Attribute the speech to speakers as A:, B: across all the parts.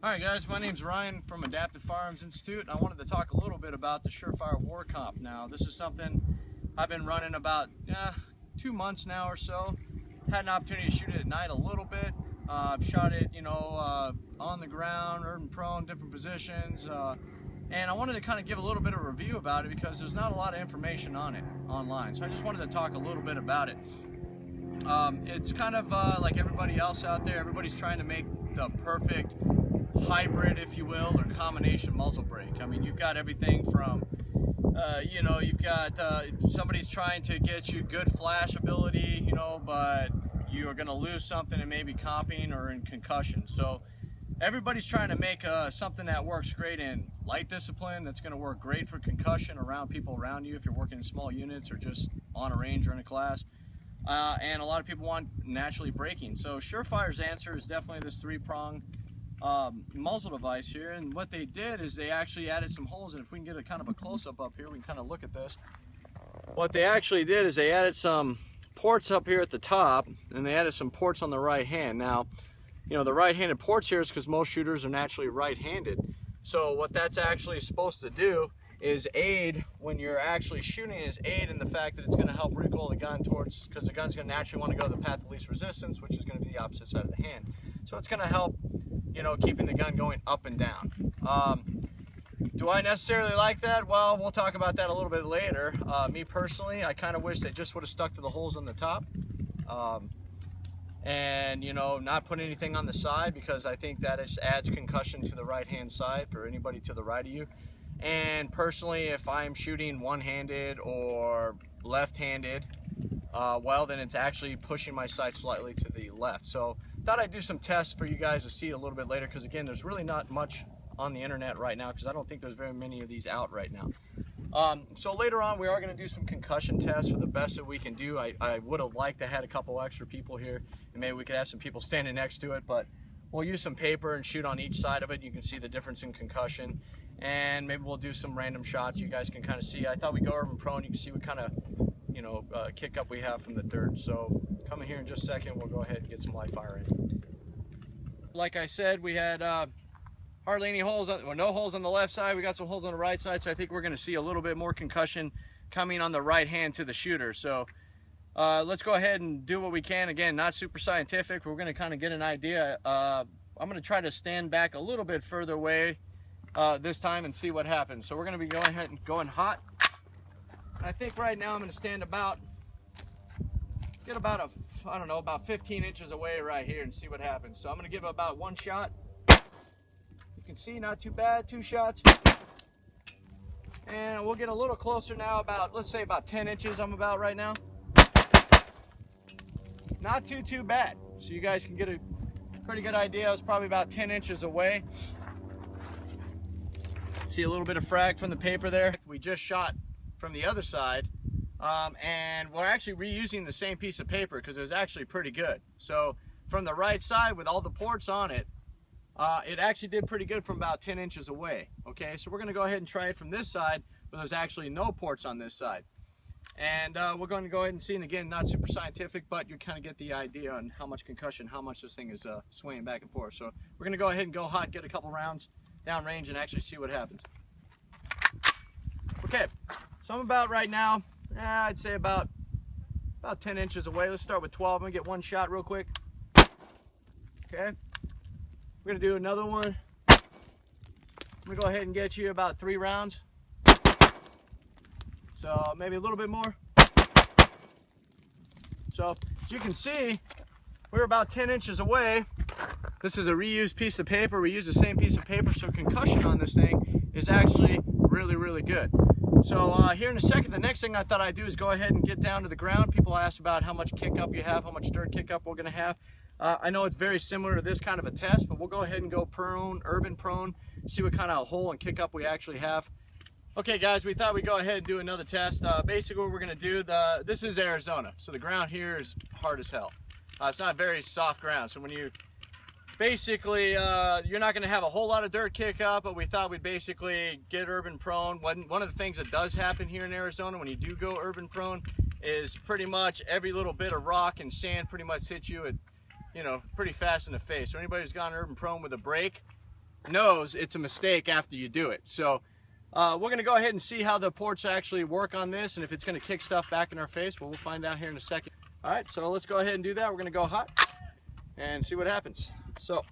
A: Alright guys, my name's Ryan from Adaptive Firearms Institute, and I wanted to talk a little bit about the Surefire Warcomp. Now, this is something I've been running about 2 months now or so. Had an opportunity to shoot it at night a little bit. I've shot it, on the ground, urban prone, different positions, and I wanted to kind of give a little bit of a review about it because there's not a lot of information on it online. So I just wanted to talk a little bit about it. It's kind of like everybody else out there. Everybody's trying to make the perfect hybrid, if you will, or combination muzzle brake. I mean, you've got everything from you've got somebody's trying to get you good flash ability, but you are going to lose something in maybe comping or in concussion. So everybody's trying to make something that works great in light discipline, that's going to work great for concussion around people around you if you're working in small units or just on a range or in a class. And a lot of people want naturally braking. So Surefire's answer is definitely this three-prong muzzle device here, and what they did is they actually added some holes, and if we can get a kind of a close-up up here, we can kind of look at this. What they actually did is they added some ports up here at the top, and they added some ports on the right hand. Now, the right-handed ports here is because most shooters are naturally right-handed. So what that's actually supposed to do is aid when you're actually shooting, is aid in the fact that it's going to help recoil the gun towards, because the gun's going to naturally want to go the path of least resistance, which is going to be the opposite side of the hand. So it's going to help keeping the gun going up and down. Do I necessarily like that? Well, we'll talk about that a little bit later. Me personally, I kind of wish they just would have stuck to the holes on the top, and not put anything on the side, because I think that just adds concussion to the right hand side for anybody to the right of you. And personally, if I'm shooting one-handed or left-handed, well, then it's actually pushing my sight slightly to the left. So thought I'd do some tests for you guys to see a little bit later, because again, there's really not much on the internet right now, because I don't think there's very many of these out right now. So later on, we are going to do some concussion tests for the best that we can do. I would have liked to have a couple extra people here, and maybe we could have some people standing next to it, but we'll use some paper and shoot on each side of it. You can see the difference in concussion, and maybe we'll do some random shots you guys can kind of see. I thought we'd go urban prone. You can see what kind of kick up we have from the dirt. So coming here in just a second, we'll go ahead and get some live fire in. Like I said, we had hardly any holes, no holes on the left side. We got some holes on the right side, so I think we're going to see a little bit more concussion coming on the right hand to the shooter. So let's go ahead and do what we can. Again, not super scientific. We're going to kind of get an idea. I'm going to try to stand back a little bit further away this time and see what happens. So we're going to be going ahead and going hot. I think right now I'm going to stand about 15 inches away right here and see what happens. So I'm going to give about one shot. You can see, not too bad, 2 shots. And we'll get a little closer now, about, let's say about 10 inches I'm about right now. Not too bad. So you guys can get a pretty good idea. I was probably about 10 inches away. See a little bit of frag from the paper there. We just shot from the other side, and we're actually reusing the same piece of paper because it was actually pretty good. So from the right side with all the ports on it, it actually did pretty good from about 10 inches away. Okay, so we're going to go ahead and try it from this side, but there's actually no ports on this side. And we're going to go ahead and see, and again, not super scientific, but you kind of get the idea on how much concussion, how much this thing is swaying back and forth. So we're going to go ahead and go hot, get a couple rounds down range, and actually see what happens. Okay, so I'm about right now, I'd say about 10 inches away. Let's start with 12. I'm going to get one shot real quick. Okay, we're going to do another one. I'm going to go ahead and get you about 3 rounds. So maybe a little bit more. So as you can see, we're about 10 inches away. This is a reused piece of paper. We use the same piece of paper, so concussion on this thing is actually really good. So here in a second, the next thing I thought I'd do is go ahead and get down to the ground. People asked about how much kick up you have, how much dirt kick up we're going to have. I know it's very similar to this kind of a test, but we'll go ahead and go prone, urban prone, see what kind of hole and kick up we actually have. Okay guys, we thought we'd go ahead and do another test. Basically what we're going to do, this is Arizona, so the ground here is hard as hell. It's not very soft ground, so when you basically, you're not going to have a whole lot of dirt kick up, but we thought we'd basically get urban prone. One of the things that does happen here in Arizona when you do go urban prone is pretty much every little bit of rock and sand pretty much hits you at, pretty fast in the face. So anybody who's gone urban prone with a brake, knows it's a mistake after you do it. So we're going to go ahead and see how the ports actually work on this, and if it's going to kick stuff back in our face. Well, we'll find out here in a second. All right, so let's go ahead and do that. We're going to go hot and see what happens. So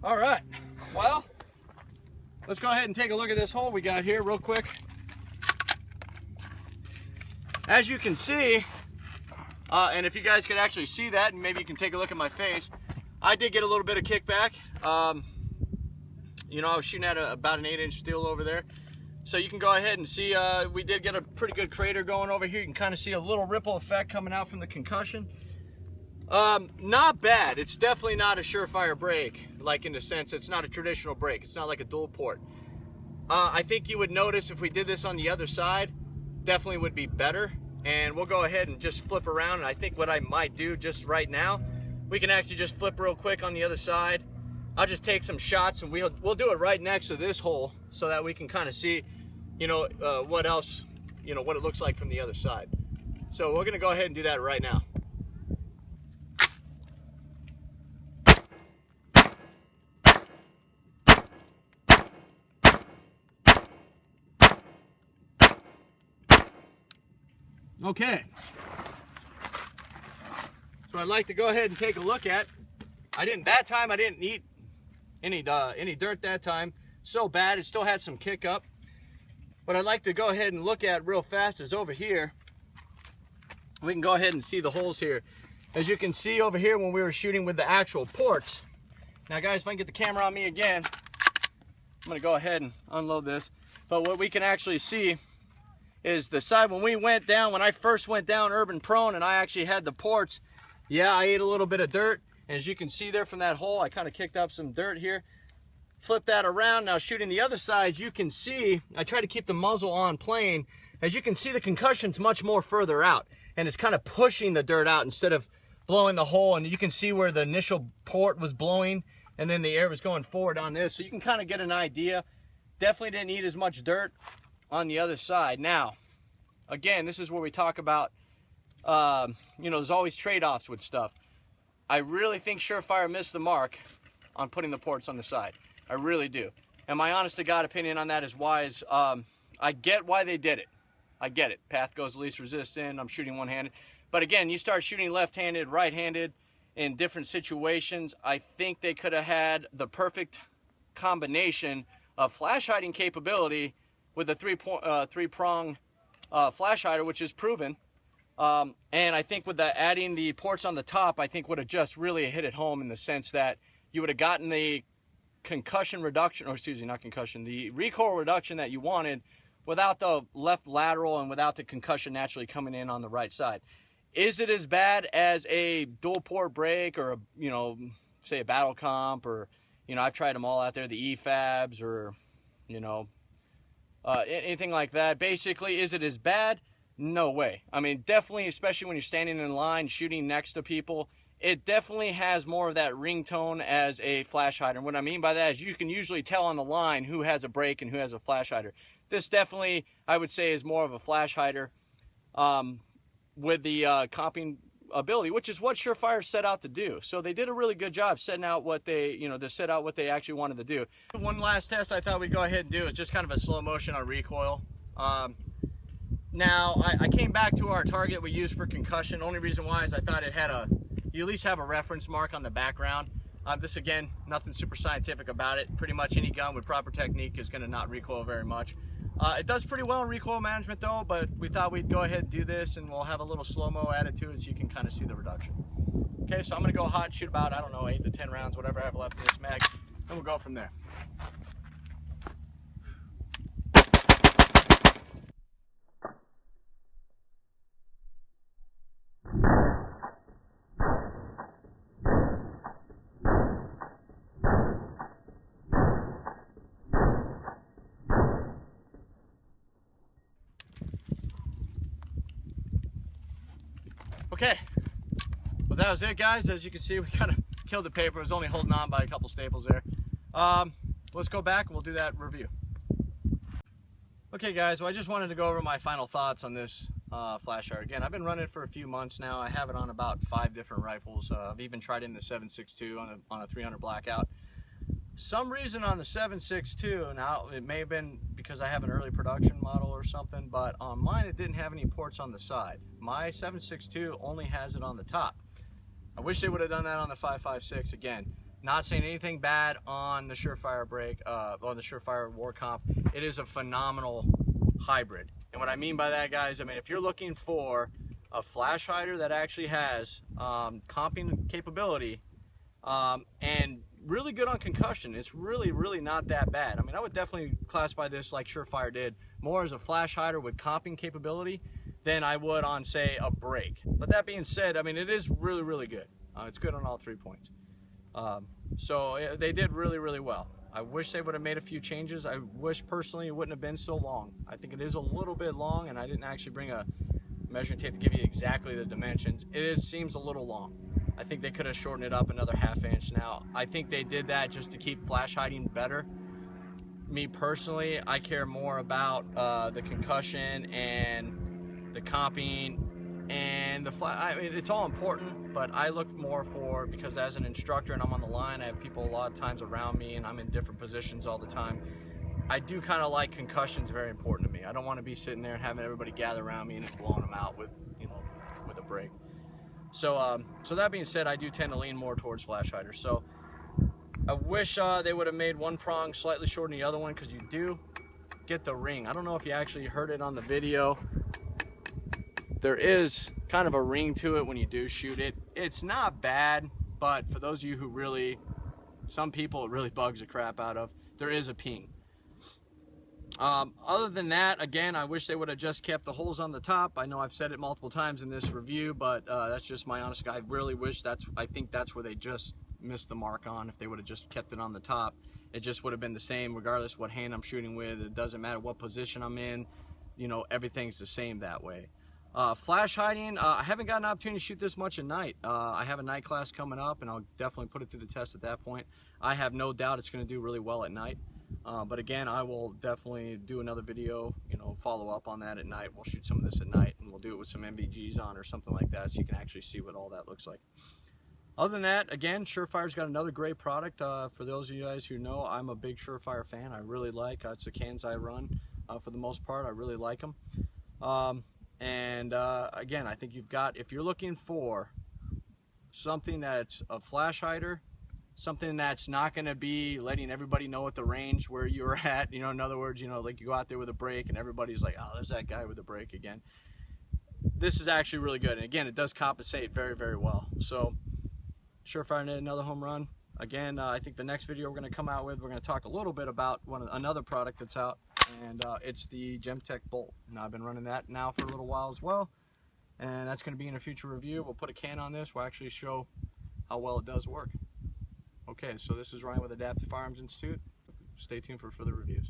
A: all right, well, let's go ahead and take a look at this hole we got here real quick. As you can see, and if you guys could actually see that, and maybe you can take a look at my face, I did get a little bit of kickback. You know, I was shooting at about an 8-inch steel over there. So you can go ahead and see, we did get a pretty good crater going over here. You can kind of see a little ripple effect coming out from the concussion. Not bad. It's definitely not a surefire break, like in the sense it's not a traditional break. It's not like a dual port. I think you would notice if we did this on the other side, definitely would be better. And we'll go ahead and just flip around. And I think what I might do just right now, we can actually just flip real quick on the other side. I'll just take some shots, and we'll do it right next to this hole so that we can kind of see, you know, what else, you know, what it looks like from the other side. So we're gonna go ahead and do that right now. Okay, so I'd like to go ahead and take a look at. That time I didn't eat any dirt that time. So bad, it still had some kick up. What I'd like to go ahead and look at real fast is over here. We can go ahead and see the holes here. As you can see over here when we were shooting with the actual ports. Now guys, if I can get the camera on me again, I'm gonna go ahead and unload this. But what we can actually see is the side when we went down, when I first went down urban prone and I actually had the ports, yeah, I ate a little bit of dirt. And as you can see there from that hole, I kind of kicked up some dirt here. Flip that around, now shooting the other side, you can see, I try to keep the muzzle on plane. As you can see, the concussion's much more further out, and it's kind of pushing the dirt out instead of blowing the hole. And you can see where the initial port was blowing, and then the air was going forward on this. So you can kind of get an idea. Definitely didn't eat as much dirt on the other side. Now, again, this is where we talk about, you know, there's always trade-offs with stuff. I really think Surefire missed the mark on putting the ports on the side. I really do. And my honest to God opinion on that is wise. I get why they did it. I get it. Path goes least resistant. I'm shooting one-handed. But again, you start shooting left-handed, right-handed in different situations. I think they could have had the perfect combination of flash hiding capability with a three-prong flash hider, which is proven. And I think with adding the ports on the top, I think would have just really hit it home in the sense that you would have gotten the concussion reduction, or excuse me, not concussion, the recoil reduction that you wanted without the left lateral and without the concussion naturally coming in on the right side. Is it as bad as a dual port break or, you know, say a battle comp, or, you know, I've tried them all out there, the EFABs, or, you know, anything like that. Basically, is it as bad? No way. I mean, definitely, especially when you're standing in line shooting next to people, it definitely has more of that ringtone as a flash hider. And what I mean by that is you can usually tell on the line who has a break and who has a flash hider. This definitely, I would say, is more of a flash hider with the comping ability, which is what Surefire set out to do. So they did a really good job setting out what they, you know, to set out what they actually wanted to do. One last test I thought we'd go ahead and do is just kind of a slow motion on recoil. Now, I came back to our target we used for concussion. Only reason why is I thought it had you at least have a reference mark on the background. This, again, nothing super scientific about it. Pretty much any gun with proper technique is going to not recoil very much. It does pretty well in recoil management though, but we thought we'd go ahead and do this, and we'll have a little slow-mo added to it so you can kind of see the reduction. Okay, so I'm going to go hot, shoot about, I don't know, 8 to 10 rounds, whatever I have left in this mag, and we'll go from there. Okay, well that was it, guys. As you can see, we kind of killed the paper. It was only holding on by a couple staples there. Let's go back and we'll do that review. Okay guys, well I just wanted to go over my final thoughts on this flash hider. Again, I've been running it for a few months now. I have it on about 5 different rifles. I've even tried it in the 7.62 on a 300 blackout. Some reason on the 7.62, now it may have been because I have an early production model or something, but on mine it didn't have any ports on the side. My 7.62 only has it on the top. I wish they would have done that on the 5.56. Again, not saying anything bad on the Surefire on the Surefire Warcomp. It is a phenomenal hybrid. And what I mean by that, guys, I mean if you're looking for a flash hider that actually has comping capability and really good on concussion, it's really not that bad. I mean, I would definitely classify this like Surefire did, more as a flash hider with comping capability than I would on, say, a break. But that being said, I mean, it is really good. It's good on all 3 points. So they did really well. I wish they would have made a few changes. I wish personally it wouldn't have been so long. I think it is a little bit long, and I didn't actually bring a measuring tape to give you exactly the dimensions. Seems a little long. I think they could have shortened it up another ½ inch. Now, I think they did that just to keep flash hiding better. Me personally, I care more about the concussion and the comping and the flash. I mean, it's all important, but I look more for, because as an instructor and I'm on the line, I have people a lot of times around me and I'm in different positions all the time. I do kind of like concussions, very important to me. I don't want to be sitting there and having everybody gather around me and blowing them out with, you know, with a break. So, so that being said, I do tend to lean more towards flash hiders. So I wish they would have made one prong slightly shorter than the other one, because you do get the ring. I don't know if you actually heard it on the video. There is kind of a ring to it when you do shoot it. It's not bad, but for those of you who really, some people it really bugs the crap out of, there is a ping. Other than that, again, I wish they would have just kept the holes on the top. I know I've said it multiple times in this review, but that's just my honest. I really wish I think that's where they just missed the mark on. If they would have just kept it on the top, it just would have been the same regardless what hand I'm shooting with. It doesn't matter what position I'm in, you know, everything's the same that way. Flash hiding, I haven't got an opportunity to shoot this much at night. I have a night class coming up, and I'll definitely put it through the test at that point. I have no doubt it's going to do really well at night. But again, I will definitely do another video, you know, follow up on that at night. We'll shoot some of this at night, and we'll do it with some MVGs on or something like that, so you can actually see what all that looks like. Other than that, again, Surefire's got another great product. For those of you guys who know, I'm a big Surefire fan. I really like, it's the cans I run for the most part. I really like them. Again, I think you've got, if you're looking for something that's a flash hider, something that's not going to be letting everybody know at the range where you're at, you know, in other words, you know, like you go out there with a break and everybody's like, oh, there's that guy with a break again. This is actually really good, and again, it does compensate very well. So Surefire did another home run. Again, I think the next video we're going to come out with, we're going to talk a little bit about another product that's out, and it's the Gemtech Bolt. Now, I've been running that now for a little while as well, and that's going to be in a future review. We'll put a can on this. We'll actually show how well it does work. Okay, so this is Ryan with Adaptive Firearms Institute. Stay tuned for further reviews.